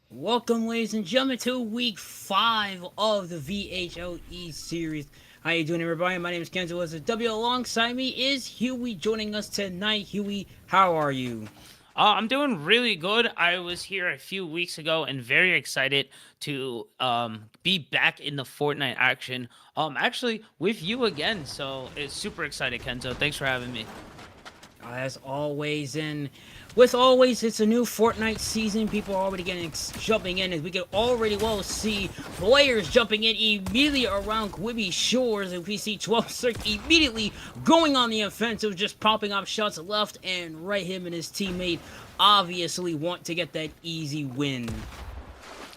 Welcome, ladies and gentlemen, to week 5 of the VHLE series. How you doing, everybody? My name is Kenzo as a W. Alongside me is Huey joining us tonight. Huey, how are you? I'm doing really good. I was here a few weeks ago and very excited to be back in the Fortnite action. Actually with you again. So it's super excited, Kenzo. Thanks for having me. As always, and with always, it's a new Fortnite season. People are already jumping in, as we can already well see players jumping in immediately around Quibi Shores. And we see 12 Cirque immediately going on the offensive, just popping off shots left and right. Him and his teammate obviously want to get that easy win.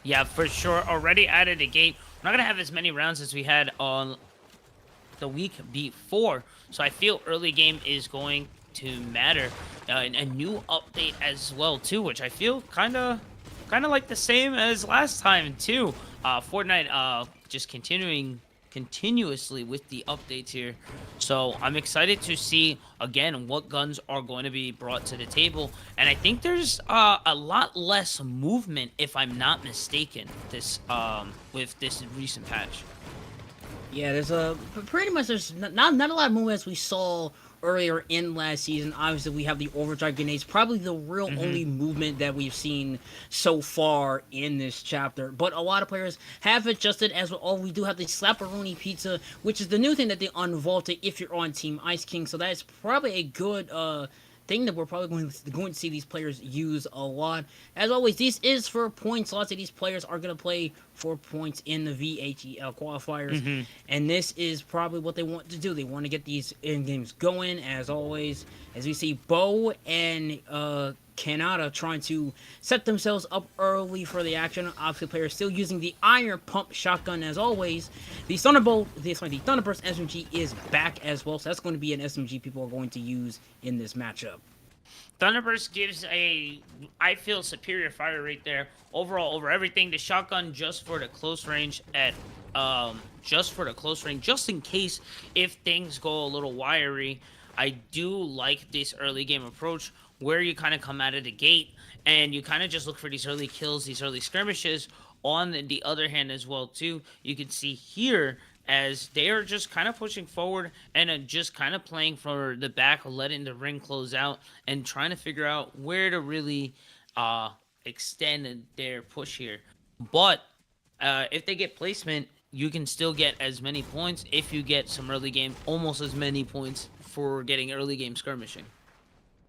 Yeah, for sure. Already out of the gate. We're not gonna have as many rounds as we had on the week before. So I feel early game is going to matter. A new update as well too, which I feel kind of like the same as last time too. Fortnite just continuously with the updates here. So I'm excited to see again what guns are going to be brought to the table, and I think there's a lot less movement, if I'm not mistaken, this with this recent patch. Yeah, there's a pretty much there's not a lot of movements we saw earlier in last season. Obviously, we have the overdrive grenades, probably the real only movement that we've seen so far in this chapter. But a lot of players have adjusted as well. Oh, we do have the slapperoni pizza, which is the new thing that they unvaulted if you're on Team Ice King. So that's probably a good thing that we're probably going to see these players use a lot. As always, this is for points. Lots of these players are going to play for points in the VHEL qualifiers, and this is probably what they want to do. They want to get these in games going. As always, as we see Bo and Canada trying to set themselves up early for the action. Obviously, players still using the Iron Pump shotgun as always. The Thunderburst SMG is back as well, so that's going to be an SMG people are going to use in this matchup. Thunderburst gives I feel, superior fire rate there overall over everything. The shotgun just for the close range just in case if things go a little wiry. I do like this early game approach where you kind of come out of the gate and you kind of just look for these early kills, these early skirmishes. On the other hand as well too, you can see here as they are just kind of pushing forward and just kind of playing for the back, letting the ring close out and trying to figure out where to really extend their push here. But if they get placement, you can still get as many points if you get some early game, almost as many points for getting early game skirmishing.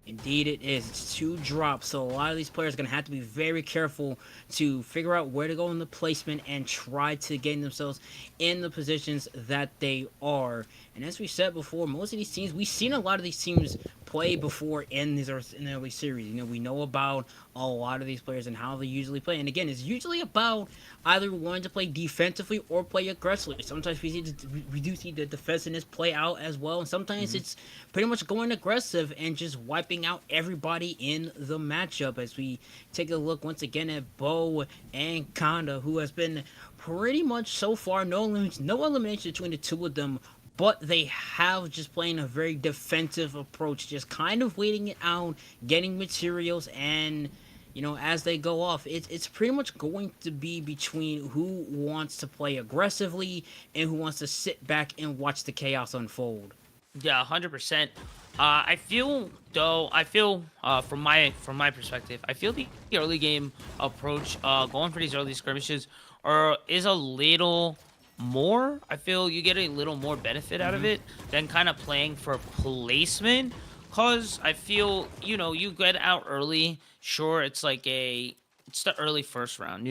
Indeed, it is. It's 2 drops, so a lot of these players are going to have to be very careful to figure out where to go in the placement and try to gain themselves in the positions that they are. And as we said before, most of these teams, we've seen a lot of these teams play before in the early series. You know, we know about a lot of these players and how they usually play. And again, it's usually about either wanting to play defensively or play aggressively. Sometimes we do see the defensiveness play out as well, and sometimes it's pretty much going aggressive and just wiping out everybody in the matchup. As we take a look once again at Bo and Kanda, who has been pretty much so far no elimination between the two of them, but they have just playing a very defensive approach, just kind of waiting it out, getting materials, and as they go off, it's pretty much going to be between who wants to play aggressively and who wants to sit back and watch the chaos unfold. Yeah, 100%. I feel though. I feel from my perspective, I feel the early game approach, going for these early skirmishes, is a little more. I feel you get a little more benefit out of it than kind of playing for placement. Cause I feel you get out early. Sure, it's the early first round,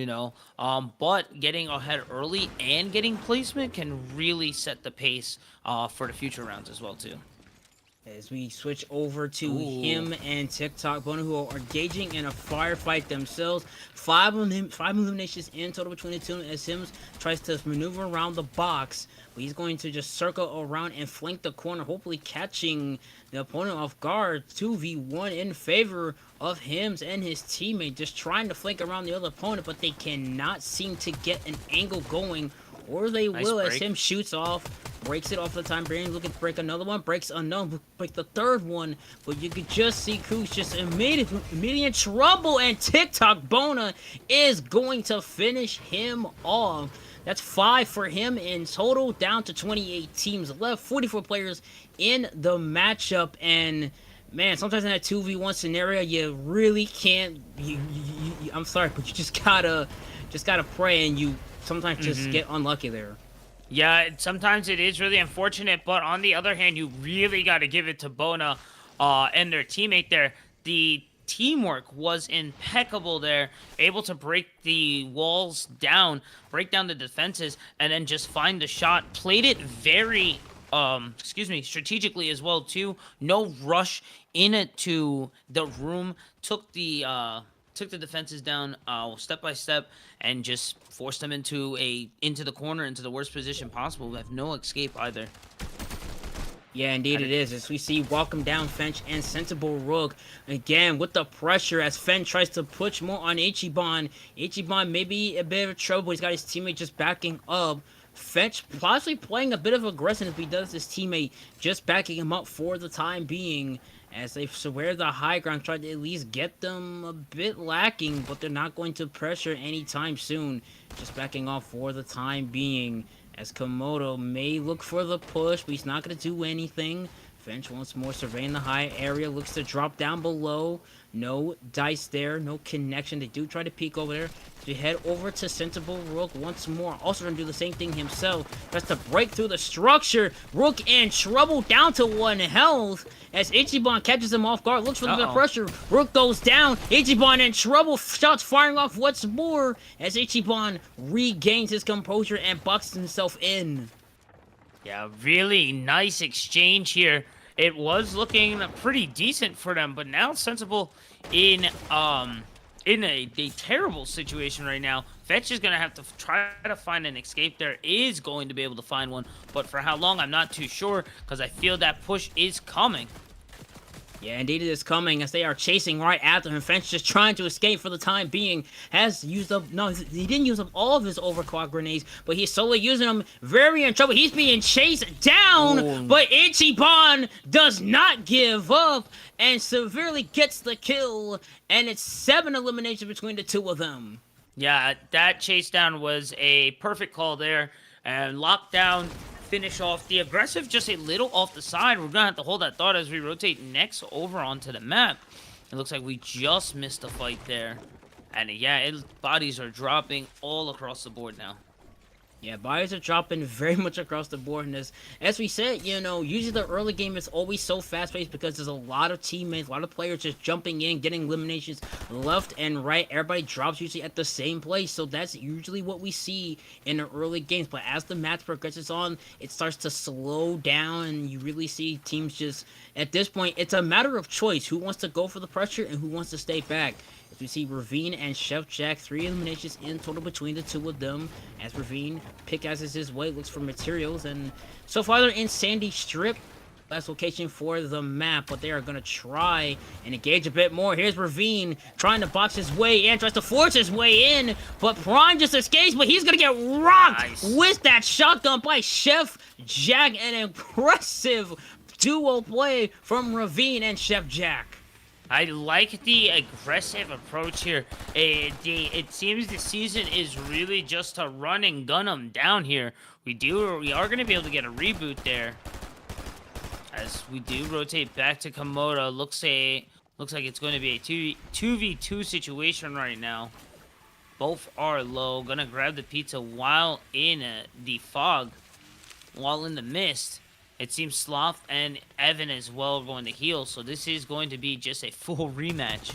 but getting ahead early and getting placement can really set the pace for the future rounds as well too. As we switch over to Ooh. him and TikTok Bono, who are engaging in a firefight themselves. Five eliminations in total between the two as Sims tries to maneuver around the box. But he's going to just circle around and flank the corner, hopefully catching the opponent off guard. 2v1 in favor of Hims and his teammate, just trying to flank around the other opponent, but they cannot seem to get an angle going, or they Nice will as break. him shoots off breaks it off the time being, looking to break another one, breaks another, break the third one, but you could just see Koo's just immediately in trouble, and TikTok Bona is going to finish him off. That's 5 for him in total, down to 28 teams left, 44 players in the matchup, and man, sometimes in that 2v1 scenario, you really can't, I'm sorry, but you just gotta pray, and you sometimes just get unlucky there. Yeah, sometimes it is really unfortunate, but on the other hand, you really got to give it to Bona and their teammate there. The teamwork was impeccable there, able to break the walls down, break down the defenses, and then just find the shot. Played it very, strategically as well too. No rush into the room. Took the defenses down step by step and just forced them into the corner, into the worst position possible. We have no escape either. Yeah, indeed it is. As we see, welcome down Fench and Sensible Rook again with the pressure as Fen tries to push more on Ichiban. Ichiban may be a bit of trouble. He's got his teammate just backing up. Fetch possibly playing a bit of aggression if he does, his teammate just backing him up for the time being, as they swear the high ground, try to at least get them a bit lacking, but they're not going to pressure anytime soon. Just backing off for the time being, as Komodo may look for the push, but he's not going to do anything. Finch once more surveying the high area, looks to drop down below. No dice there, no connection. They do try to peek over there. They head over to Sensible Rook once more. Also going to do the same thing himself. Tries to break through the structure. Rook in trouble, down to 1 health. As Ichiban catches him off guard, looks for the pressure. Rook goes down. Ichiban in trouble. Shots firing off once more. As Ichiban regains his composure and boxes himself in. Yeah, really nice exchange here. It was looking pretty decent for them, but now Sensible in a terrible situation right now. Fetch is going to have to try to find an escape. There is going to be able to find one, but for how long, I'm not too sure, because I feel that push is coming. Yeah, indeed it is coming as they are chasing right after him. French just trying to escape for the time being. Has used up, no, he didn't use up all of his overclock grenades, but he's slowly using them. Very in trouble. He's being chased down, but Ichiban does not give up and severely gets the kill. And it's 7 eliminations between the two of them. Yeah, that chase down was a perfect call there. And lockdown. Finish off the aggressive just a little off the side. We're gonna have to hold that thought as we rotate next over onto the map. It looks like we just missed a fight there, and yeah, bodies are dropping all across the board now. Yeah, bodies are dropping very much across the board in this. As we said, you know, usually the early game is always so fast-paced because there's a lot of teammates, a lot of players just jumping in, getting eliminations left and right. Everybody drops usually at the same place, so that's usually what we see in the early games. But as the match progresses on, it starts to slow down, and you really see teams just, at this point, it's a matter of choice. Who wants to go for the pressure and who wants to stay back? As we see Ravine and Chef Jack, 3 eliminations in total between the two of them. As Ravine pickaxes his way, looks for materials, and so far they're in Sandy Strip. Last location for the map, but they are going to try and engage a bit more. Here's Ravine trying to box his way in, tries to force his way in, but Prime just escapes, but he's going to get rocked with that shotgun by Chef Jack. An impressive duo play from Ravine and Chef Jack. I like the aggressive approach here. It seems the season is really just to run and gun them down here. We are going to be able to get a reboot there. As we do rotate back to Komodo. Looks like it's going to be a 2v2 situation right now. Both are low. Gonna grab the pizza while in the fog. While in the mist. It seems Sloth and Evan as well are going to heal, so this is going to be just a full rematch.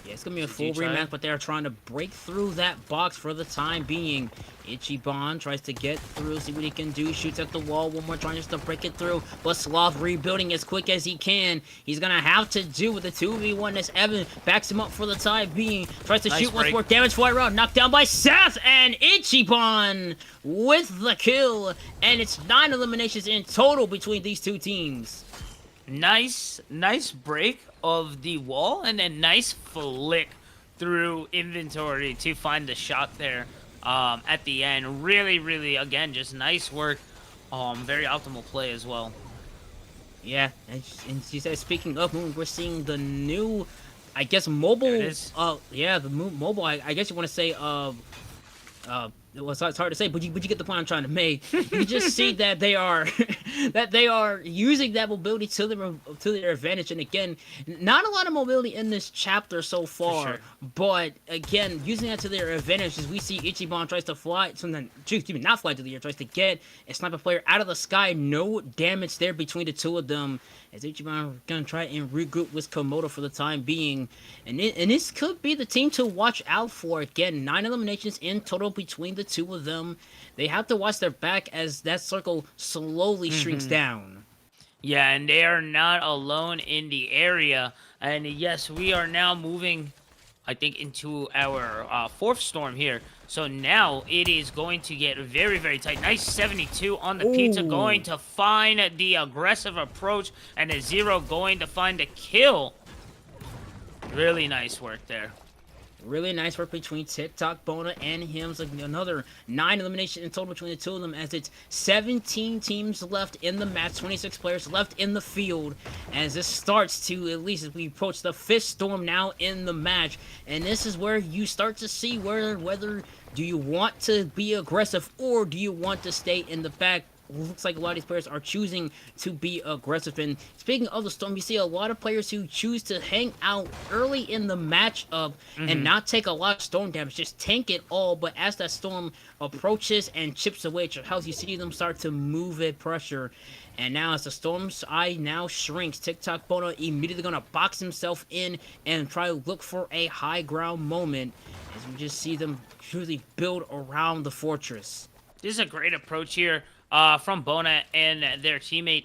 Yeah, it's going to be a full rematch, but they're trying to break through that box for the time being. Ichiban tries to get through, see what he can do, shoots at the wall one more, trying just to break it through, but Sloth rebuilding as quick as he can. He's going to have to do with the 2v1 as Evan backs him up for the time being. Tries to shoot once more, damage fly around, knocked down by Seth, and Ichiban with the kill, and it's 9 eliminations in total between these two teams. Nice break of the wall, and then nice flick through inventory to find the shot there at the end. Really, again, just nice work very optimal play as well. Yeah, and she said, speaking of moon, we're seeing the new, I guess, There it mobile. is. Yeah, the mobile. I guess you want to say well, it's hard to say, but you get the point I'm trying to make. You can just see that they are that they are using that mobility to their advantage. And again, not a lot of mobility in this chapter so For far, sure. but again, using that to their advantage as we see Ichiban tries to fly, something excuse me, not fly to the air, tries to get a sniper player out of the sky. No damage there between the two of them. As Ichiban gonna try and regroup with Komodo for the time being, and this could be the team to watch out for. Again, 9 eliminations in total between the two of them. They have to watch their back as that circle slowly shrinks down. Yeah, and they are not alone in the area. And yes, we are now moving, I think, into our fourth storm here. So now it is going to get very, very tight. Nice 72 on the pizza, Ooh. going to find the aggressive approach, and a 0 going to find the kill. Really nice work there. Really nice work between TikTok, Bona, and Hims. Like another 9 elimination in total between the two of them, as it's 17 teams left in the match, 26 players left in the field. As this starts to, at least as we approach the fifth storm now in the match, and this is where you start to see whether do you want to be aggressive or do you want to stay in the back. Looks like a lot of these players are choosing to be aggressive. And speaking of the storm, you see a lot of players who choose to hang out early in the matchup and not take a lot of storm damage, just tank it all. But as that storm approaches and chips away at your house, you see them start to move at pressure. And now as the storm's eye now shrinks, TikTok Bono immediately gonna box himself in and try to look for a high ground moment, as we just see them truly build around the fortress. This is a great approach here from Bona and their teammate.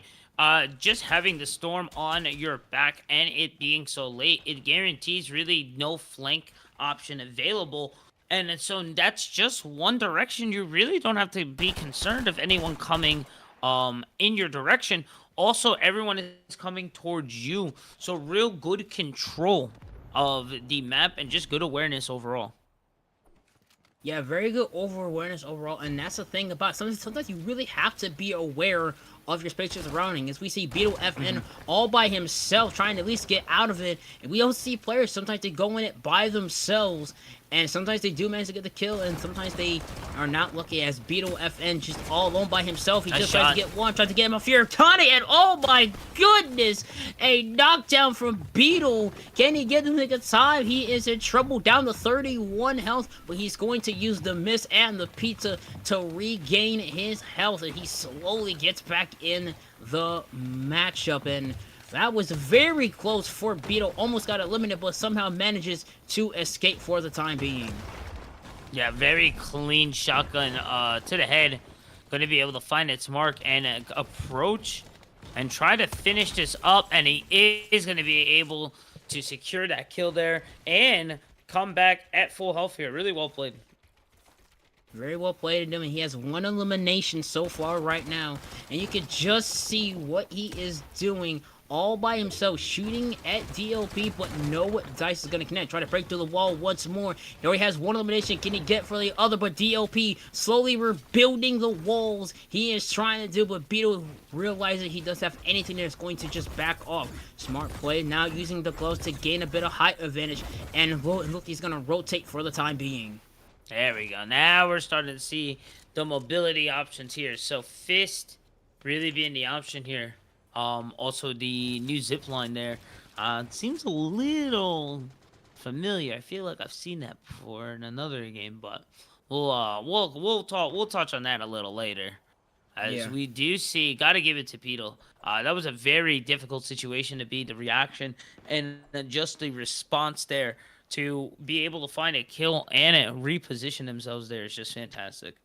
Just having the storm on your back and it being so late, it guarantees really no flank option available. And so that's just one direction. You really don't have to be concerned of anyone coming in your direction. Also, everyone is coming towards you. So real good control of the map and just good awareness overall. Yeah, very good over awareness overall, and that's the thing about sometimes you really have to be aware of your spatial surrounding. As we see Beetle FN all by himself trying to at least get out of it, and we also see players sometimes they go in it by themselves, and sometimes they do manage to get the kill, and sometimes they are not lucky. As Beetle FN just all alone by himself, he Nice just tries shot. to get one, tries to get him a fear of Tani, and oh my goodness, a knockdown from Beetle. Can he get him a good time? He is in trouble, down to 31 health, but he's going to use the miss and the pizza to regain his health, and he slowly gets back in the matchup. And that was very close for Beetle. Almost got eliminated, but somehow manages to escape for the time being. Yeah, very clean shotgun to the head. Going to be able to find its mark and approach and try to finish this up. And he is going to be able to secure that kill there and come back at full health here. Really well played. Very well played in him, and he has 1 elimination so far right now. And you can just see what he is doing all by himself, shooting at DLP, but no dice is going to connect. Try to break through the wall once more. He already has 1 elimination. Can he get for the other? But DLP slowly rebuilding the walls he is trying to do, but Beetle realizes he doesn't have anything that's going to just back off. Smart play, now using the gloves to gain a bit of height advantage, and look, he's going to rotate for the time being. There we go. Now we're starting to see the mobility options here. So fist really being the option here. Also the new zip line there. It seems a little familiar. I feel like I've seen that before in another game, but we'll touch on that a little later. As Yeah. we do see, got to give it to Beetle. That was a very difficult situation to be, the reaction and then just the response there to be able to find a kill and reposition themselves there is just fantastic.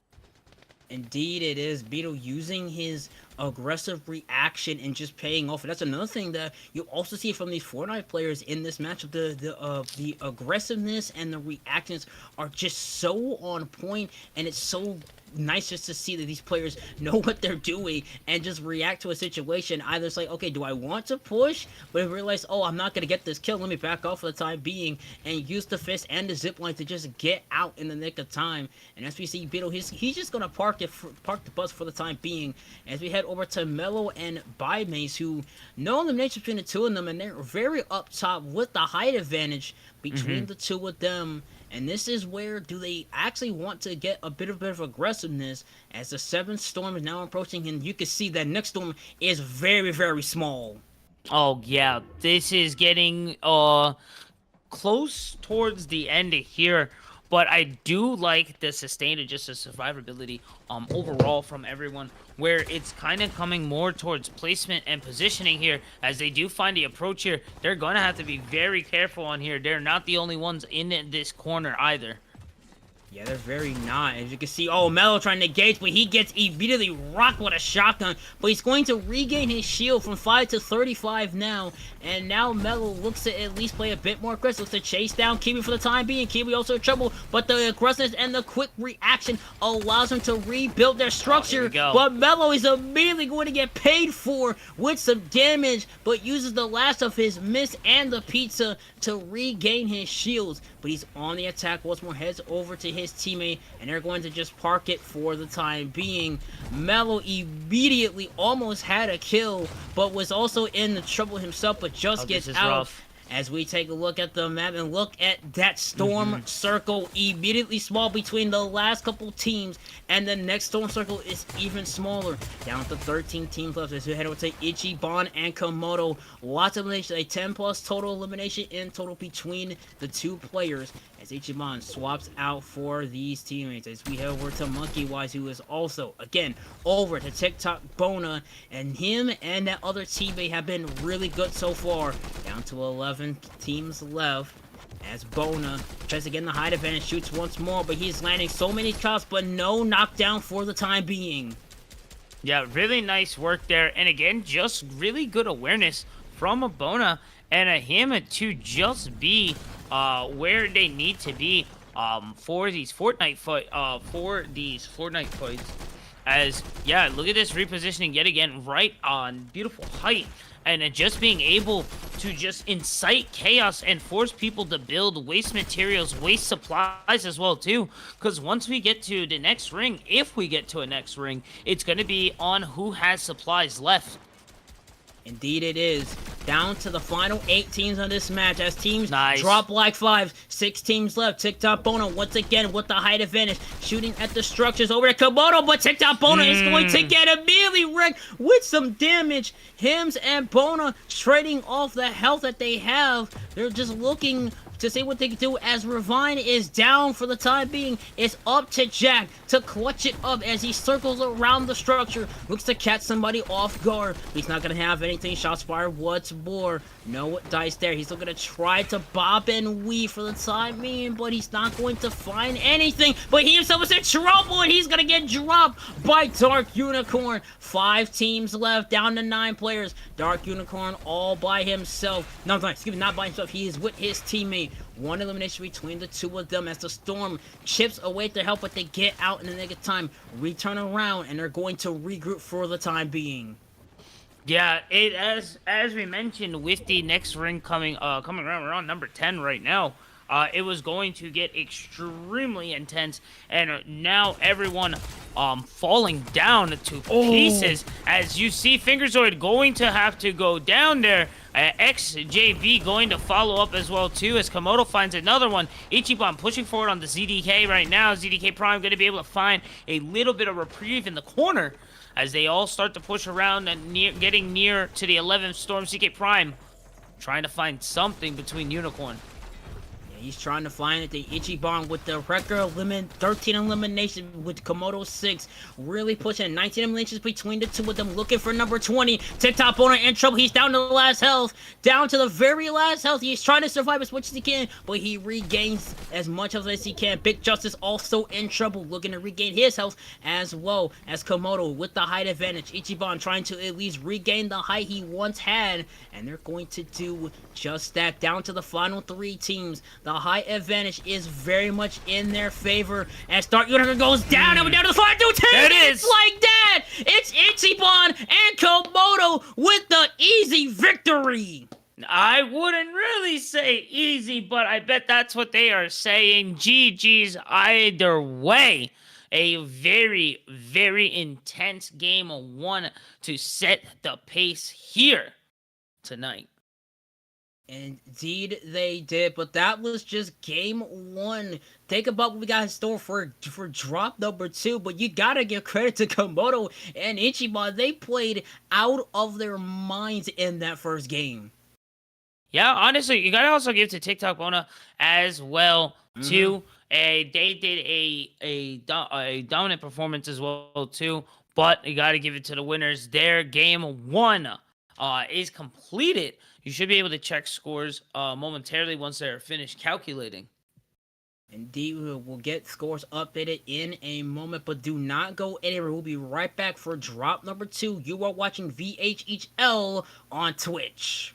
Indeed, it is. Beetle using his aggressive reaction and just paying off. And that's another thing that you also see from these Fortnite players in this matchup. The aggressiveness and the reactions are just so on point, and it's so nice just to see that these players know what they're doing and just react to a situation. Either it's like, okay, do I want to push? But I realize, oh, I'm not gonna get this kill. Let me back off for the time being and use the fist and the zip line to just get out in the nick of time. And as we see Beetle, he's just gonna park the bus for the time being. As we head over to Mello and Bymaze, who no elimination between the two of them, and they're very up top with the height advantage between the two of them. And this is where do they actually want to get a bit of aggressiveness as the 7th storm is now approaching, and you can see that next storm is very, very small. Oh yeah, this is getting close towards the end here, but I do like the sustained and just the survivability overall from everyone, where it's kind of coming more towards placement and positioning here. As they do find the approach here, they're gonna have to be very careful on here. They're not the only ones in this corner either. Yeah, they're very not. As you can see, oh, Mello trying to engage, but he gets immediately rocked with a shotgun. But he's going to regain his shield from 5 to 35 now. And now Mello looks to at least play a bit more aggressive. Looks to chase down Kiwi for the time being. Kiwi also in trouble, but the aggressiveness and the quick reaction allows him to rebuild their structure. But Mello is immediately going to get paid for with some damage, but uses the last of his miss and the pizza to regain his shields. But he's on the attack once more, heads over to his teammate, and they're going to just park it for the time being. Mello immediately almost had a kill, but was also in the trouble himself, but just gets out. Rough. As we take a look at the map and look at that storm circle immediately small between the last couple teams, and the next storm circle is even smaller. Down to 13 teams left as we head over to Ichiban and Komodo. Lots of elimination, a 10 plus total elimination in total between the two players. As Ichiban swaps out for these teammates. As we head over to Monkey Wise, who is also, again, over to TikTok Bona. And him and that other teammate have been really good so far. Down to 11 teams left. As Bona tries to get in the height advantage, shoots once more, but he's landing so many shots, but no knockdown for the time being. Yeah, really nice work there. And again, just really good awareness from a Bona and a him to just be where they need to be for these Fortnite fights. As yeah, look at this repositioning yet again, right on beautiful height, and then just being able to just incite chaos and force people to build, waste materials, waste supplies as well too. Because once we get to the next ring, if we get to a next ring, it's going to be on who has supplies left. Indeed it is. Down to the final 8 teams on this match as teams Nice. drop like 5. 6 teams left. TikTok Bona once again with the height advantage. Shooting at the structures over to Komodo, but TikTok Bona is going to get immediately wrecked with some damage. Hims and Bona trading off the health that they have. They're just looking to see what they can do as Ravine is down for the time being. It's up to Jack to clutch it up as he circles around the structure. Looks to catch somebody off guard. He's not going to have anything. Shots fired what's more. No dice there. He's still going to try to bob and weave for the time being, but he's not going to find anything. But he himself is in trouble, and he's going to get dropped by Dark Unicorn. 5 teams left, down to 9 players. Dark Unicorn all by himself. No, excuse me, not by himself. He is with his teammate. One elimination between the two of them as the storm chips away their help, but they get out in the nick of time, return around, and they're going to regroup for the time being. Yeah, it as we mentioned with the next ring coming around, we're on number 10 right now. It was going to get extremely intense, and now everyone falling down to pieces. As you see, Fingerzoid going to have to go down there. XJV going to follow up as well too, as Komodo finds another one. Ichiban pushing forward on the ZDK right now. ZDK Prime going to be able to find a little bit of reprieve in the corner as they all start to push around and getting near to the 11th storm. ZK Prime trying to find something between Unicorn. He's trying to find it. The Ichiban with the record limit 13 elimination with Komodo 6. Really pushing 19 eliminations between the two of them. Looking for number 20. TikTok owner in trouble. He's down to the last health. Down to the very last health. He's trying to survive as much as he can, but he regains as much health as he can. Big Justice also in trouble. Looking to regain his health as well as Komodo with the height advantage. Ichiban trying to at least regain the height he once had, and they're going to do just that. Down to the final 3 teams. The height advantage is very much in their favor as Dark Unicorn goes down, and we're down to the final 2 teams. There it is. It's like that. It's Ichiban and Komodo with the easy victory. I wouldn't really say easy, but I bet that's what they are saying. GG's either way. A very, very intense game of 1 to set the pace here tonight. Indeed, they did, but that was just game 1. Think about what we got in store for drop number 2, but you gotta give credit to Komodo and Ichiban. They played out of their minds in that first game. Yeah, honestly, you gotta also give to TikTok Bona as well too. They did a dominant performance as well too. But you gotta give it to the winners. Their game 1 is completed. You should be able to check scores momentarily once they're finished calculating. Indeed, we'll get scores updated in a moment, but do not go anywhere. We'll be right back for drop number 2. You are watching VHEL on Twitch.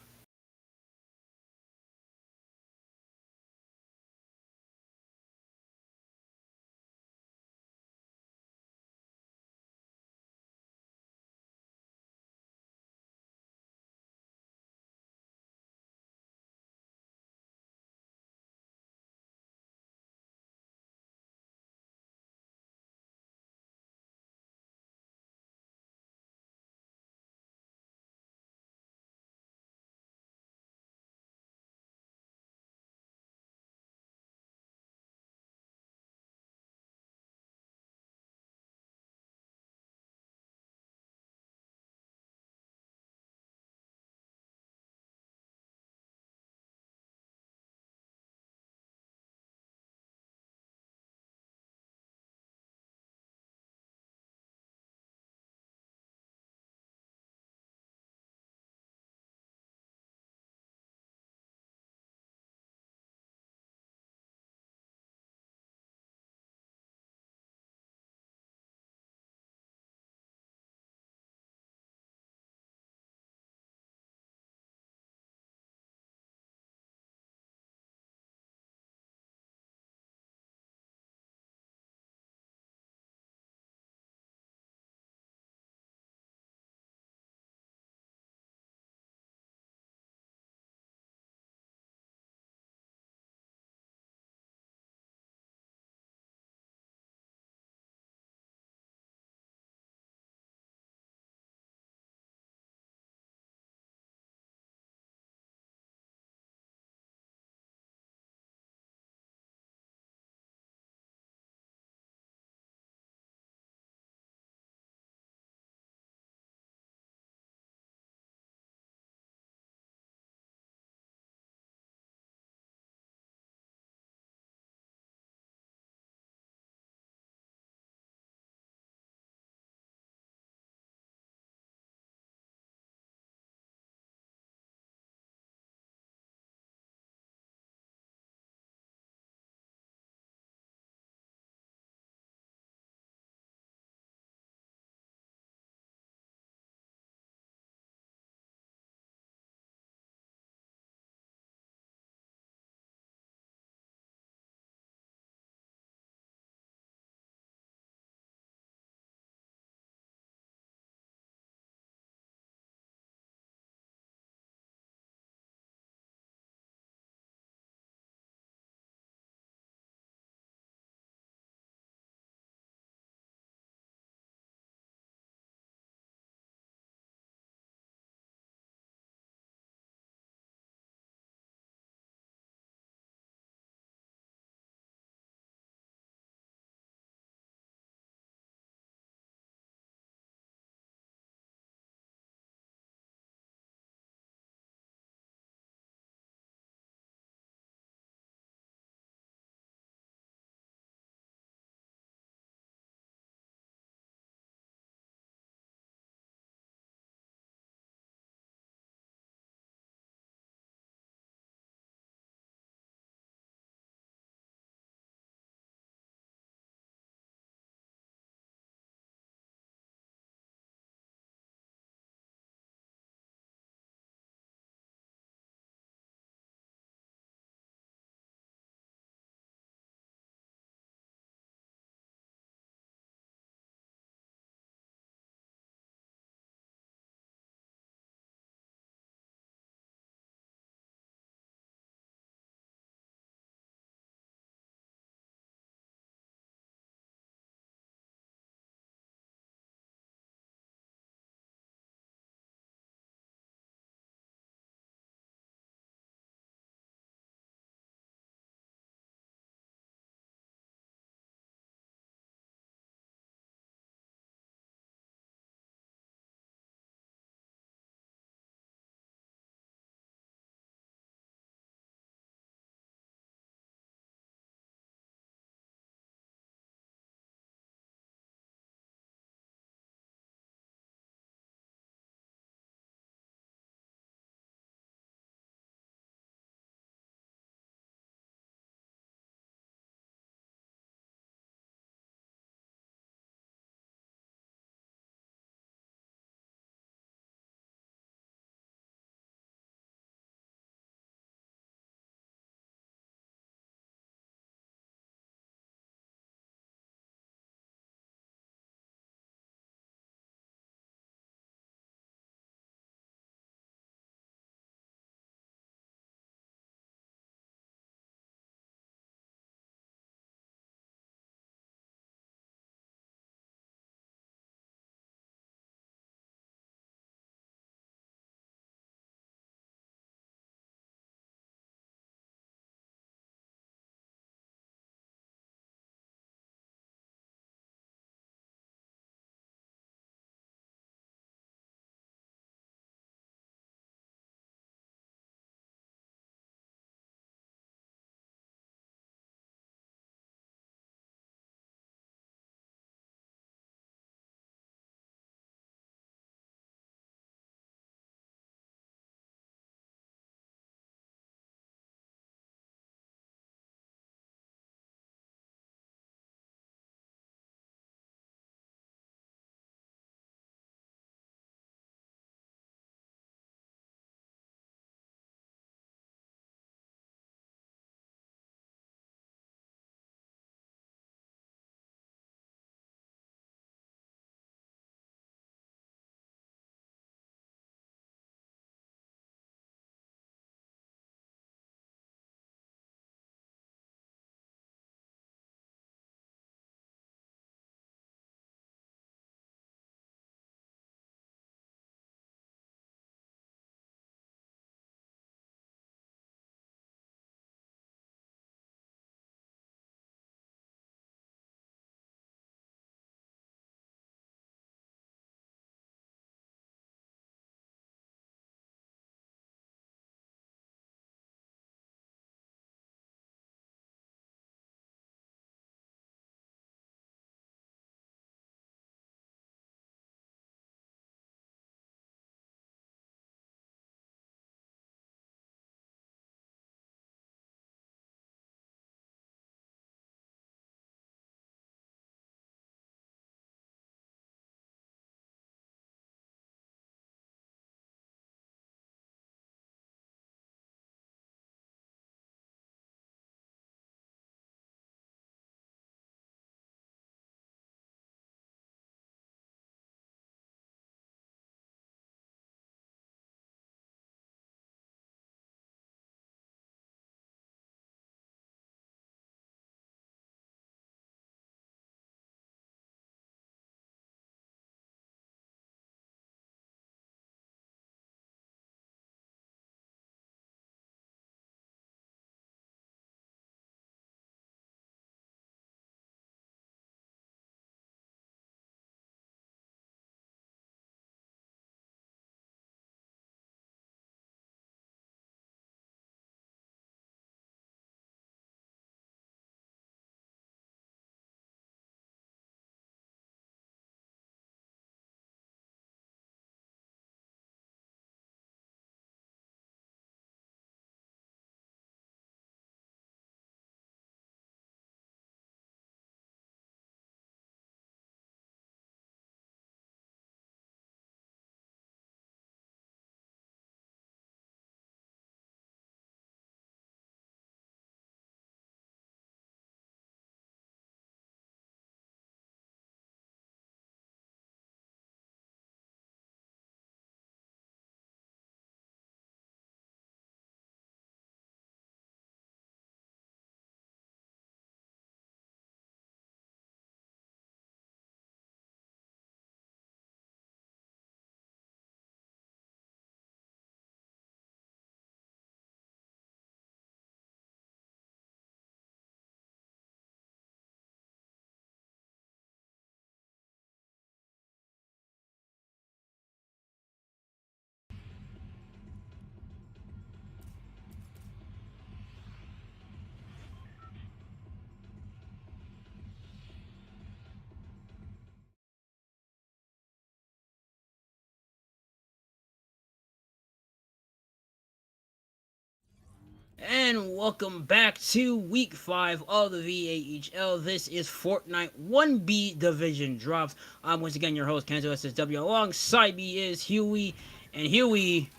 And welcome back to week 5 of the VHEL. This is Fortnite 1B Division Drops. I'm once again your host, Kenzo SSW. Alongside me is Huey. And Huey,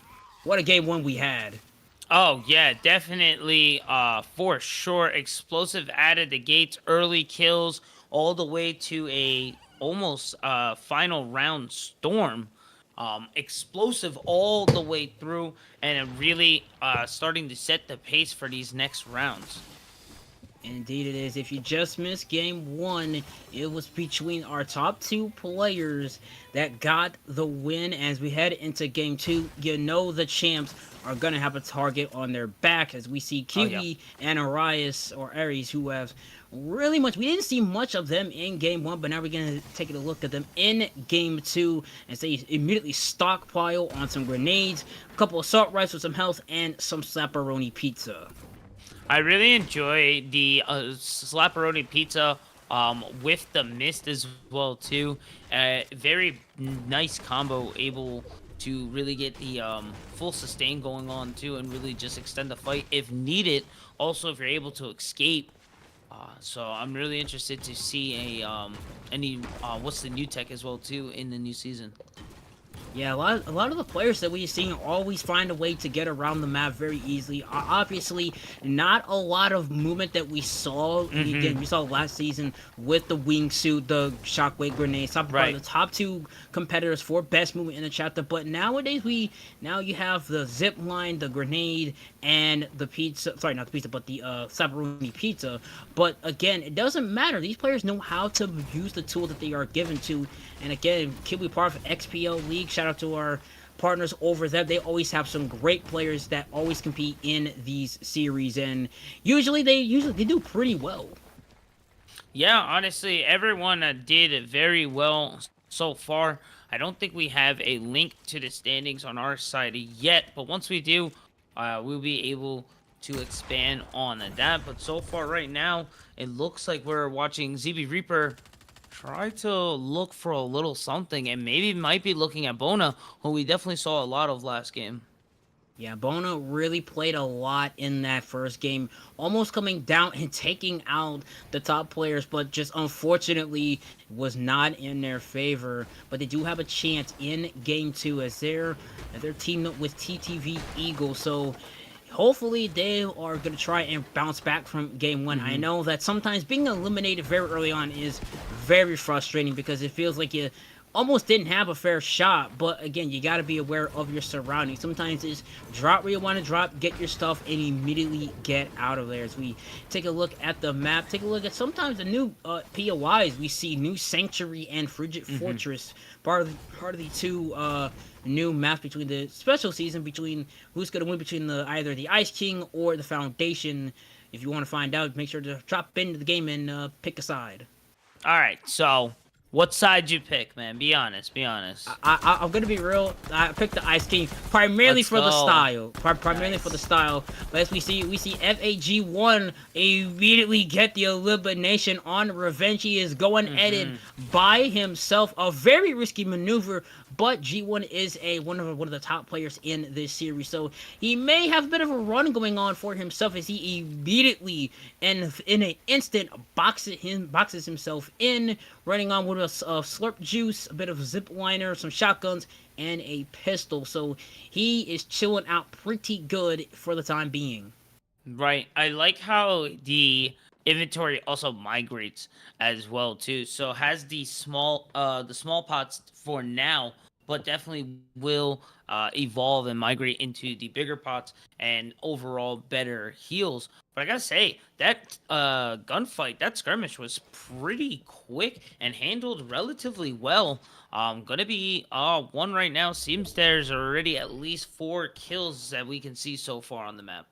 what a game 1 we had. Oh yeah, definitely. For sure, explosive out of the gates, early kills, all the way to a almost final round storm. Explosive all the way through, and it really starting to set the pace for these next rounds. Indeed, it is. If you just missed game 1, it was between our top 2 players that got the win. As we head into game 2, you know the champs are going to have a target on their back, as we see Oh yeah. QB and Arias, or Aries, who have really much. We didn't see much of them in game 1, but now we're going to take a look at them in game 2 and say immediately stockpile on some grenades, a couple assault rifles with some health, and some slapperoni pizza. I really enjoy the slapperoni pizza with the mist as well too. Very nice combo, able to really get the full sustain going on too, and really just extend the fight if needed. Also, if you're able to escape. So I'm really interested to see any what's the new tech as well too in the new season. Yeah, a lot of the players that we've seen always find a way to get around the map very easily. Obviously, not a lot of movement that we saw. Again, we saw last season with the wingsuit, the shockwave grenade. Top Right. the top 2 competitors for best movement in the chapter. But nowadays, now you have the zip line, the grenade, and the pizza. Sorry, not the pizza, but the pepperoni pizza. But again, it doesn't matter. These players know how to use the tool that they are given to. And again, can be part of XPL League. Shout out to our partners over there. They always have some great players that always compete in these series, and usually they do pretty well. Yeah, honestly, everyone did very well so far. I don't think we have a link to the standings on our side yet, but once we do, we'll be able to expand on that. But so far, right now, it looks like we're watching ZB Reaper try to look for a little something, and maybe might be looking at Bona, who we definitely saw a lot of last game. Yeah, Bona really played a lot in that first game, almost coming down and taking out the top players, but just unfortunately was not in their favor. But they do have a chance in game 2 as they're teamed up with TTV Eagle. So hopefully they are going to try and bounce back from game 1. I know that sometimes being eliminated very early on is very frustrating because it feels like you almost didn't have a fair shot. But again, you got to be aware of your surroundings. Sometimes it's drop where you want to drop, get your stuff, and immediately get out of there. As we take a look at the map, take a look at sometimes the new POIs. We see New Sanctuary and Frigid Fortress, part of the 2 new maps between the special season, between who's going to win between either the Ice King or the Foundation. If you want to find out, make sure to drop into the game and pick a side. All right, so what side you pick, man? Be honest. Be honest. I'm gonna be real. I picked the Ice King primarily Let's for the go. style. Primarily Nice. for the style. But as we see FAG1 immediately get the elimination on Revenge. He is going at it by himself. A very risky maneuver, but G1 is one of the top players in this series, so he may have a bit of a run going on for himself as he immediately and in an instant boxes himself in, running on with a slurp juice, a bit of zip liner, some shotguns, and a pistol. So he is chilling out pretty good for the time being. Right. I like how the inventory also migrates as well too. So has the small pots for now, but definitely will evolve and migrate into the bigger pots and overall better heals. But I gotta say that gunfight, that skirmish was pretty quick and handled relatively well. Gonna be one right now. Seems there's already at least 4 kills that we can see so far on the map.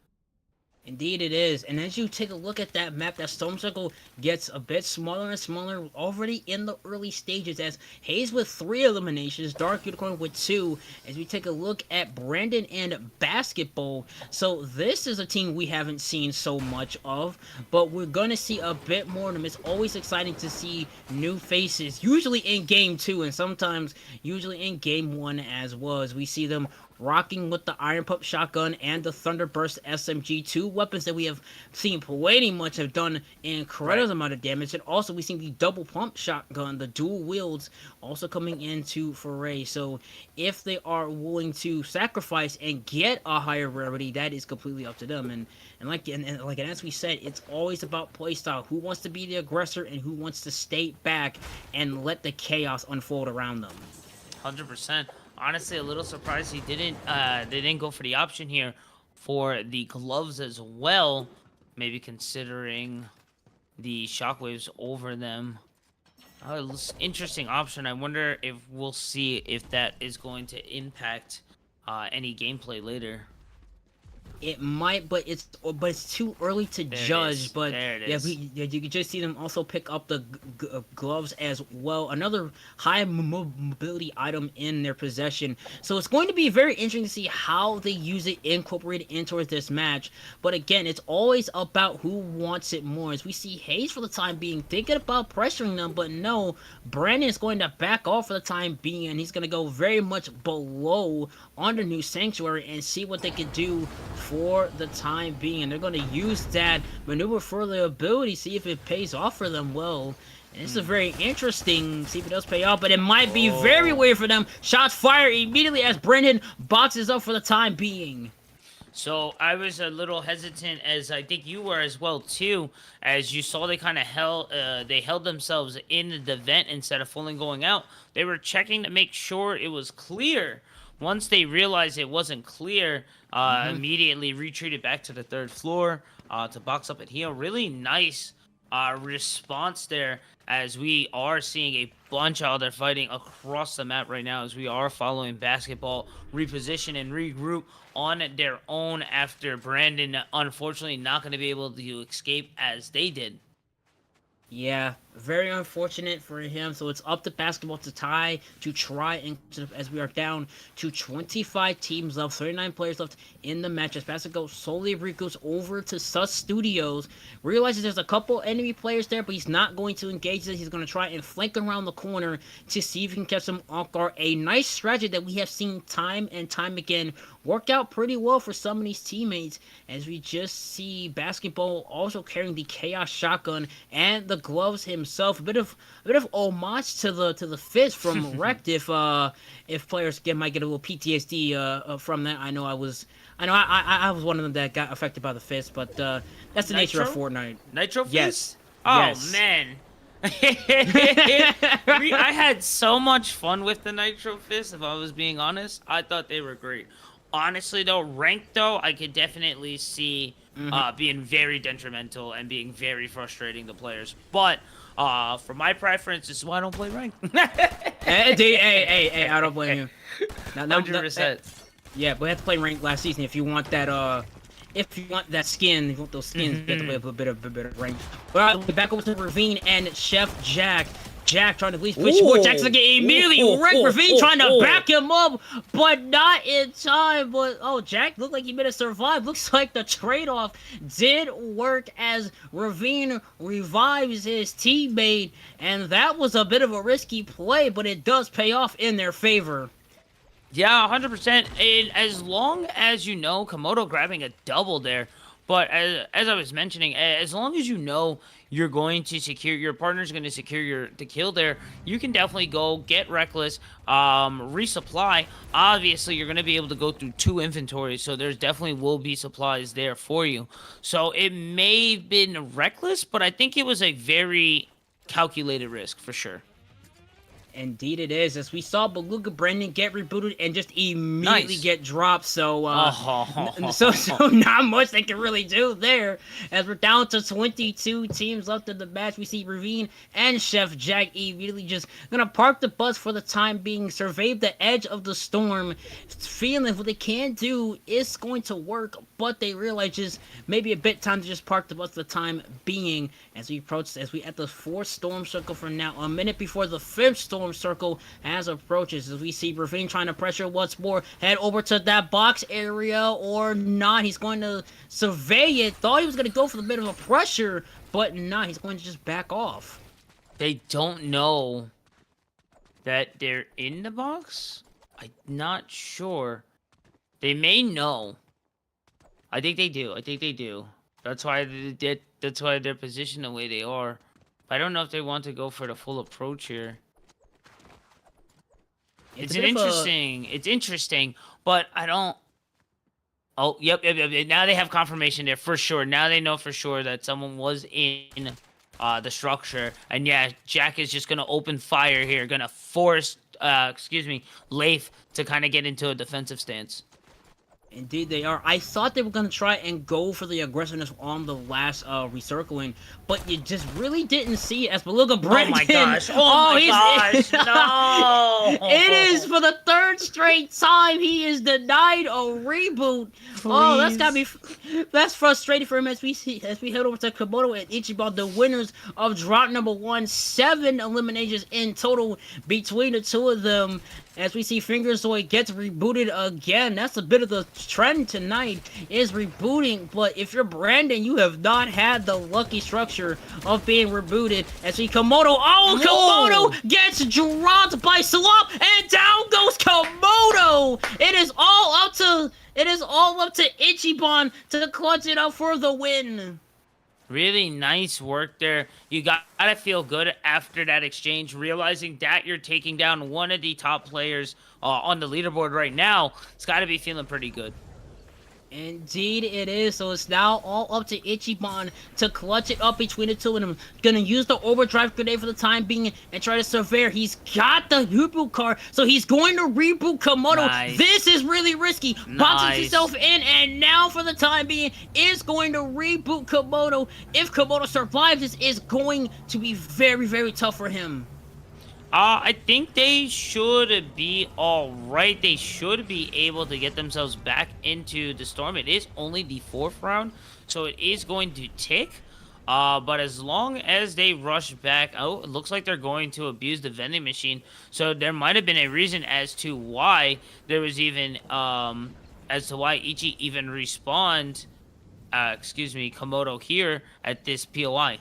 Indeed it is. And as you take a look at that map, that storm circle gets a bit smaller and smaller already in the early stages, as Hayes with 3 eliminations, Dark Unicorn with 2, as we take a look at Brandon and Basketball. So this is a team we haven't seen so much of, but we're going to see a bit more of them. It's always exciting to see new faces, usually in game 2 and sometimes usually in game 1 as well, as we see them rocking with the Iron Pump Shotgun and the Thunderburst SMG, two weapons that we have seen plenty much have done an incredible Right. amount of damage. And also we seen the Double Pump Shotgun, the dual wields, also coming into foray. So if they are willing to sacrifice and get a higher rarity, that is completely up to them. And as we said, it's always about playstyle. Who wants to be the aggressor and who wants to stay back and let the chaos unfold around them. 100%. Honestly, a little surprised he didn't. They didn't go for the option here for the gloves as well. Maybe considering the shockwaves over them. Interesting option. I wonder if we'll see if that is going to impact any gameplay later. It might, but it's too early to There it judge. is. But There it yeah, is. you can just see them also pick up the gloves as well. Another high mobility item in their possession. So it's going to be very interesting to see how they use it incorporated into this match. But again, it's always about who wants it more. As we see Hayes for the time being thinking about pressuring them, but no, Brandon is going to back off for the time being, and he's going to go very much below on the new sanctuary and see what they can do for the time being. And they're going to use that maneuver for their ability, see if it pays off for them well. And this is very interesting, see if it does pay off, but it might be very weird for them. Shots fired immediately as Brendan boxes up for the time being. So I was a little hesitant, as I think you were as well too, as you saw they kind of held themselves in the vent instead of fully going out. They were checking to make sure it was clear. Once they realized it wasn't clear, immediately retreated back to the third floor to box up at heel. Really nice response there, as we are seeing a bunch of other fighting across the map right now, as we are following basketball reposition and regroup on their own after Brandon unfortunately not going to be able to escape as they did. Yeah, very unfortunate for him. So it's up to basketball to tie, to try, and as we are down to 25 teams left, 39 players left in the match. As basketball slowly regroups over to Sus Studios, realizes there's a couple enemy players there, but he's not going to engage them. He's going to try and flank around the corner to see if he can catch them off guard. A nice strategy that we have seen time and time again work out pretty well for some of these teammates, as we just see basketball also carrying the Chaos Shotgun and the gloves himself. A bit of homage to the fist from Wrecked. If players might get a little PTSD from that. I was one of them that got affected by the fist, but that's the nature of Fortnite. Nitro Fist? Yes. Oh Yes. man. I had so much fun with the Nitro Fist, if I was being honest. I thought they were great. Honestly, though, ranked, though, I could definitely see being very detrimental and being very frustrating to players. But for my preference, this is why I don't play ranked. Hey, I don't blame you. 100%. Yeah, but we had to play ranked last season if you want that. If you want that skin, if you want those skins, you have to play a bit of rank. But back over to Ravine and Chef Jack. Jack trying to at least push more. Jack's gonna get immediately wrecked. Ravine trying to back him up, but not in time. But Jack looked like he made it survive. Looks like the trade-off did work as Ravine revives his teammate, and that was a bit of a risky play, but it does pay off in their favor. Yeah, 100%. And as long as you know, Komodo grabbing a double there. But as I was mentioning, as long as you know you're going to secure, your partner's going to secure the kill there, you can definitely go get reckless, resupply. Obviously, you're going to be able to go through 2 inventories, so there's definitely will be supplies there for you. So it may have been reckless, but I think it was a very calculated risk for sure. Indeed it is, as we saw Beluga Brendan get rebooted and just immediately Nice. get dropped, so not much they can really do there, as we're down to 22 teams left in the match. We see Ravine and Chef Jack immediately just gonna park the bus for the time being, survey the edge of the storm, feeling what they can do is going to work, but they realize just maybe a bit time to just park the bus for the time being, as we at the 4th storm circle for now, a minute before the 5th storm circle as approaches, as we see Ravine trying to pressure once more, head over to that box area or not. He's going to survey it. Thought he was going to go for the bit of a pressure, but not. He's going to just back off. They don't know that they're in the box? I'm not sure. They may know. I think they do. I think they do. That's why that's why they're positioned the way they are. But I don't know if they want to go for the full approach here. It's It's a an bit of a interesting. It's interesting, but I don't. Oh, yep. Now they have confirmation there for sure. Now they know for sure that someone was in the structure. And yeah, Jack is just gonna open fire here, gonna force excuse me, Leif to kind of get into a defensive stance. Indeed, they are. I thought they were going to try and go for the aggressiveness on the last recircling, but you just really didn't see it as Beluga Brandon. Oh my gosh! Oh my gosh! No! It is for the third straight time he is denied a reboot. Please. Oh, that's frustrating for him as we head over to Komodo and Ichiban, the winners of drop number 1. 7 eliminations in total between the two of them. As we see Fingerzoid gets rebooted again. That's a bit of the trend tonight, is rebooting. But if you're Brandon, you have not had the lucky structure of being rebooted. As we Komodo, Komodo gets dropped by Slop, and down goes Komodo. It is all up to Ichiban to clutch it up for the win. Really nice work there. You gotta feel good after that exchange, realizing that you're taking down one of the top players on the leaderboard right now. It's gotta be feeling pretty good. Indeed it is. So it's now all up to Ichiban to clutch it up between the two of them. Gonna use the overdrive grenade for the time being and try to surveil. He's got the reboot card, so he's going to reboot Komodo. Nice. This is really risky. Boxes himself in, and now for the time being is going to reboot Komodo. If Komodo survives, this is going to be very, very tough for him. I think they should be all right. They should be able to get themselves back into the storm. It is only the 4th round, so it is going to tick. But as long as they rush back, it looks like they're going to abuse the vending machine. So there might have been a reason as to why there was even, as to why Ichi even respawned, Komodo here at this POI.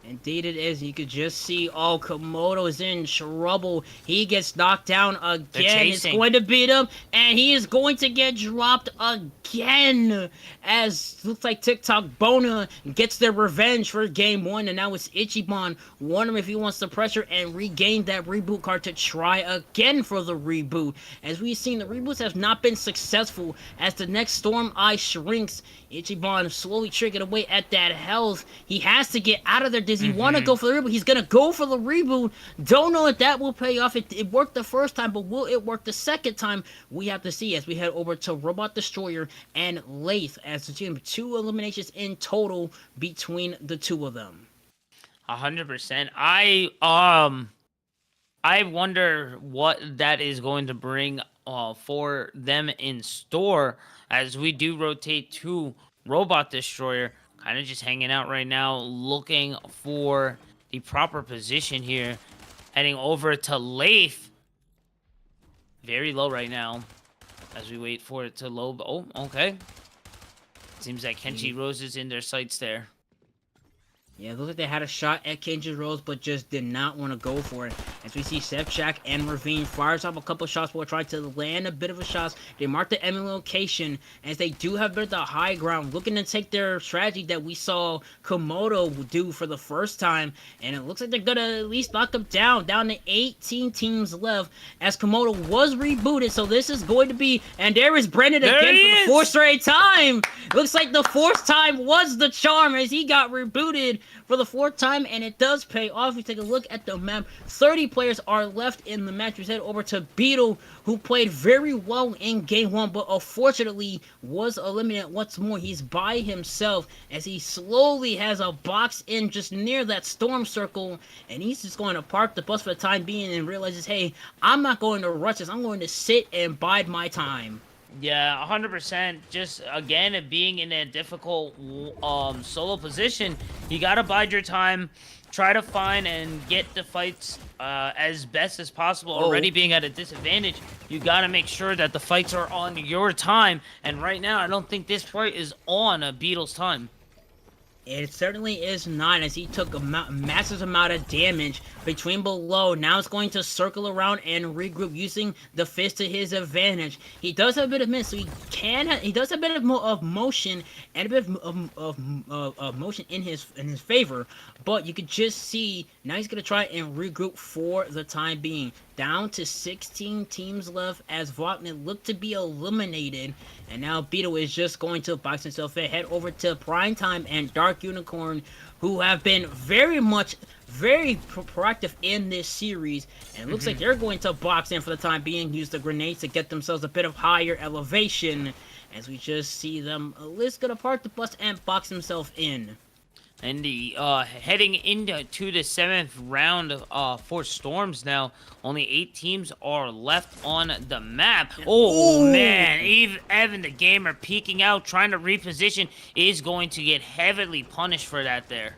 Indeed it is. You could just see, Komodo is in trouble. He gets knocked down again. It's going to beat him, and he is going to get dropped again. As looks like TikTok Bona gets their revenge for game 1, and now it's Ichiban wondering if he wants to pressure and regain that reboot card to try again for the reboot. As we've seen, the reboots have not been successful. As the next Storm Eye shrinks, Ichiban slowly tricking away at that health. He has to get out of there. Does he want to go for the reboot? He's going to go for the reboot. Don't know if that will pay off. It worked the first time, but will it work the second time? We have to see as we head over to Robot Destroyer and Leif, as the team 2 eliminations in total between the two of them. 100%. I wonder what that is going to bring for them in store as we do rotate to Robot Destroyer. Kind of just hanging out right now, looking for the proper position here. Heading over to Leif. Very low right now as we wait for it to load. Oh, okay. Seems like Kenji Rose is in their sights there. Yeah, it looks like they had a shot at Kenji Rose, but just did not want to go for it. As we see Sepchak and Ravine fires off a couple shots while trying to land a bit of a shot. They mark the enemy location, as they do have a bit of the high ground, looking to take their strategy that we saw Komodo do for the first time. And it looks like they're going to at least knock them down to 18 teams left, as Komodo was rebooted. So this is going to be, and there is Brendan again for the 4th straight time. Looks like the 4th time was the charm, as he got rebooted for the 4th time, and it does pay off. We take a look at the map. 30 players are left in the match. We head over to Beetle, who played very well in game 1, but unfortunately was eliminated once more. He's by himself as he slowly has a box in just near that storm circle, and he's just going to park the bus for the time being and realizes, hey, I'm not going to rush this. I'm going to sit and bide my time. Yeah, 100%. Just, again, being in a difficult solo position, you gotta bide your time, try to find and get the fights as best as possible. Already being at a disadvantage, you gotta make sure that the fights are on your time, and right now, I don't think this fight is on Beetle's time. It certainly is not, as he took a massive amount of damage between below. Now it's going to circle around and regroup using the fist to his advantage. He does have a bit of miss, so he does have a bit of motion and a bit of motion in his favor. But you could just see now he's gonna try and regroup for the time being. Down to 16 teams left as Wagner looked to be eliminated. And now Beetle is just going to box himself in. Head over to Primetime and Dark Unicorn, who have been very proactive in this series. And it looks like they're going to box in for the time being. Use the grenades to get themselves a bit of higher elevation. As we just see them, Liz gonna park the bus and box himself in. And the heading into the 7th round for Storms now. Only 8 teams are left on the map. Oh, man. Evan the Gamer peeking out, trying to reposition, is going to get heavily punished for that there.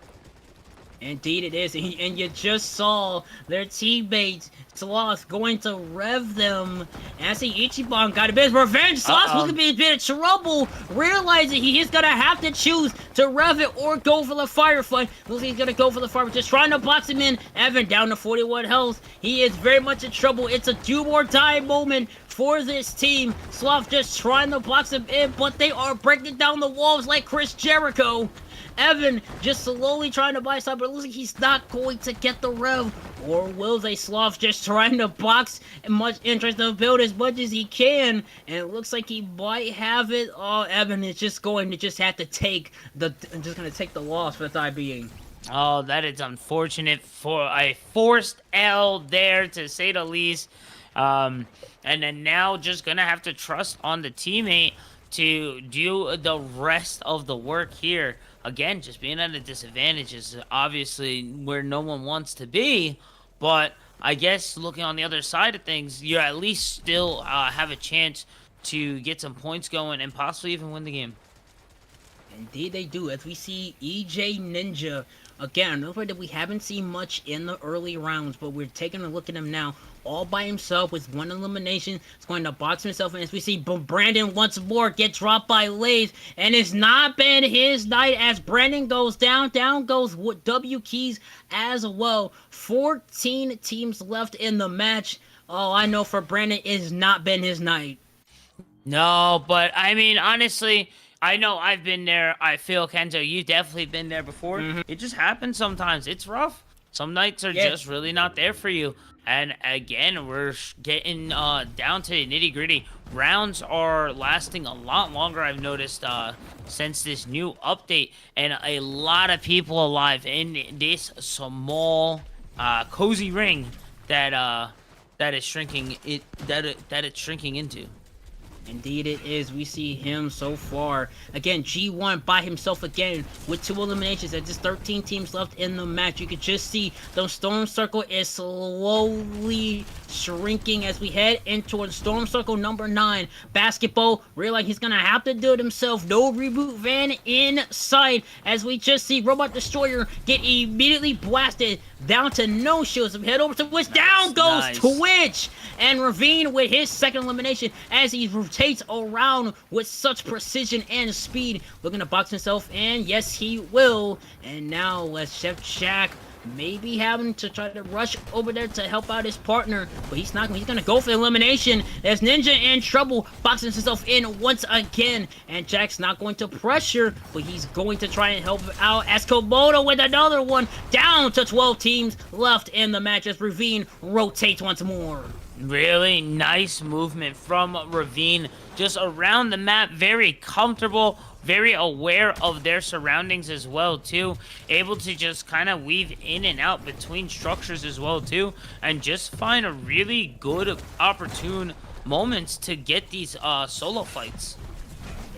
Indeed it is, and you just saw their teammates, Sloth, going to rev them. And I see Ichiban got a bit of revenge. Sloth looking to be in a bit of trouble, realizing he is going to have to choose to rev it or go for the firefight. Looks like he's going to go for the firefight, just trying to box him in. Evan down to 41 health. He is very much in trouble. It's a do or die moment for this team. Sloth just trying to box him in, but they are breaking down the walls like Chris Jericho. Evan just slowly trying to buy side, but it looks like he's not going to get the rev. Or will they? Sloth just trying to box and much interest to build as much as he can. And it looks like he might have it. Oh, Evan is just going to have to take the loss for the time being. Oh, that is unfortunate for a forced L there, to say the least. And then now just gonna have to trust on the teammate to do the rest of the work here. Again, just being at a disadvantage is obviously where no one wants to be, but I guess looking on the other side of things, you at least still have a chance to get some points going and possibly even win the game. Indeed they do, as we see EJ Ninja, again, another player that we haven't seen much in the early rounds, but we're taking a look at him now, all by himself with one elimination. He's going to box himself in, as we see Brandon once more get dropped by Lays, and it's not been his night as Brandon goes down. Down goes W Keys as well. 14 teams left in the match. Oh, I know for Brandon, it's not been his night. No, but I mean, honestly, I know I've been there. I feel, Kenzo, you've definitely been there before. It just happens sometimes. It's rough. Some nights are just really not there for you. And again, we're getting down to the nitty-gritty. Rounds are lasting a lot longer, I've noticed, since this new update. And a lot of people alive in this small, cozy ring that it's shrinking into. Indeed it is. We see him so far. Again, G1 by himself again with 2 eliminations. There's just 13 teams left in the match. You can just see the Storm Circle is slowly shrinking as we head into Storm Circle number 9. Basketball, realize he's gonna have to do it himself. No reboot van in sight as we just see Robot Destroyer get immediately blasted down to no shields. We head over to Twitch. Down goes Twitch! And Ravine with his second elimination as he rotates around with such precision and speed. Looking to box himself in. Yes, he will. And now let's Chef Shack maybe having to try to rush over there to help out his partner, but he's not. He's gonna go for the elimination. There's Ninja in trouble, boxing himself in once again, and Jack's not going to pressure, but he's going to try and help out as Komodo with another one. Down to 12 teams left in the match as Ravine rotates once more. Really nice movement from Ravine, just around the map, very comfortable, very aware of their surroundings as well too, able to just kind of weave in and out between structures as well too, and just find a really good opportune moments to get these solo fights.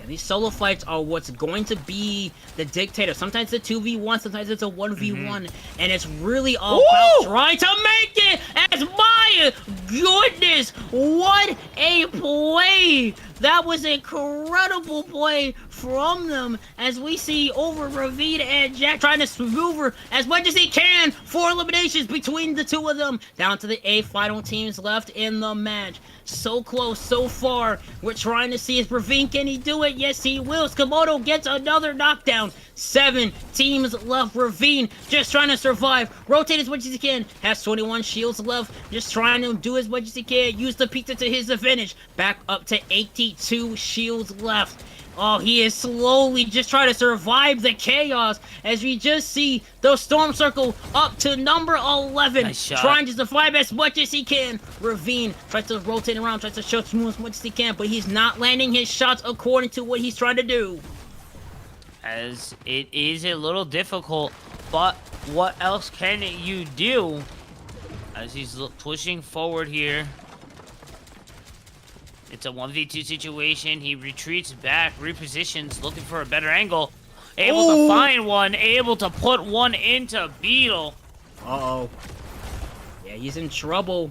These solo fights are what's going to be the dictator. Sometimes it's a 2v1, sometimes it's a 1v1. And it's really all about trying to make it as Maya goodness! What a play! That was an incredible play from them as we see over Ravine and Jack trying to maneuver as much as he can for eliminations between the two of them. Down to the 8 final teams left in the match. So close, so far. We're trying to see if Ravine, can he do it? Yes, he will. Komodo gets another knockdown. 7 teams left. Ravine just trying to survive. Rotate as much as he can. Has 21 shields left. Just trying to do as much as he can. Use the pizza to his advantage. Back up to 82 shields left. Oh, he is slowly just trying to survive the chaos as we just see the Storm Circle up to number 11. Nice shot. Trying to survive as much as he can. Ravine tries to rotate around, tries to shoot as much as he can, but he's not landing his shots according to what he's trying to do. As it is a little difficult, but what else can you do? As he's pushing forward here. It's a 1v2 situation. He retreats back, repositions, looking for a better angle. Able to find one, able to put one into Beetle. Uh-oh. Yeah, he's in trouble.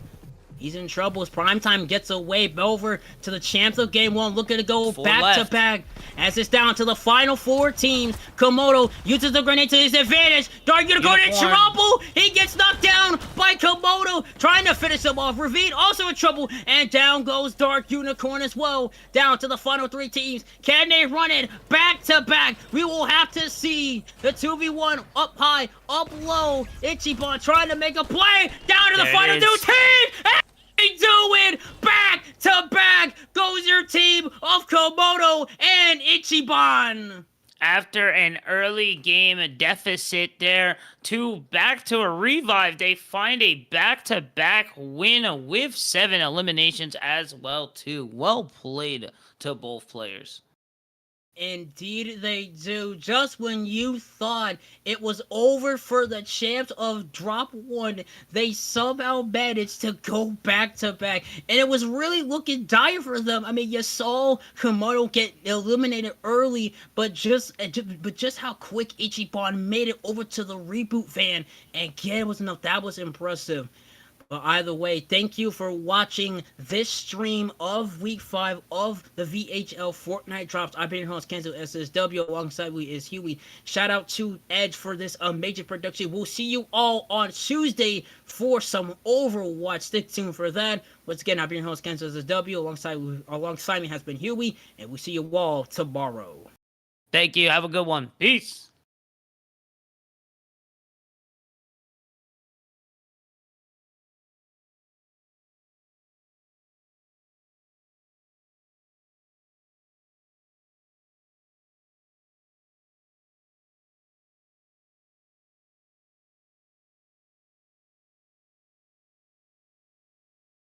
He's in trouble as Primetime gets away over to the champs of Game 1, looking to go back-to-back. As it's down to the final 4 teams. Komodo uses the grenade to his advantage. Dark Unicorn in trouble! He gets knocked down by Komodo, trying to finish him off. Ravine also in trouble, and down goes Dark Unicorn as well. Down to the final 3 teams. Can they run it back-to-back? We will have to see the 2v1 up high, up low. Ichiban trying to make a play. Down to the final 2 teams! They do it! Back to back goes your team of Komodo and Ichiban! After an early game deficit there, back to a revive, they find a back-to-back win with 7 eliminations as well too. Well played to both players. Indeed they do. Just when you thought it was over for the champs of Drop 1, they somehow managed to go back to back. And it was really looking dire for them. I mean, you saw Komodo get eliminated early, but just how quick Ichiban made it over to the reboot van and get it was enough. That was impressive. But either way, thank you for watching this stream of Week 5 of the VHL Fortnite drops. I've been your host, Kenzo SSW. Alongside me is Huey. Shout out to Edge for this amazing production. We'll see you all on Tuesday for some Overwatch. Stick tuned for that. Once again, I've been your host, Kenzo SSW. Alongside me has been Huey, and we'll see you all tomorrow. Thank you. Have a good one. Peace.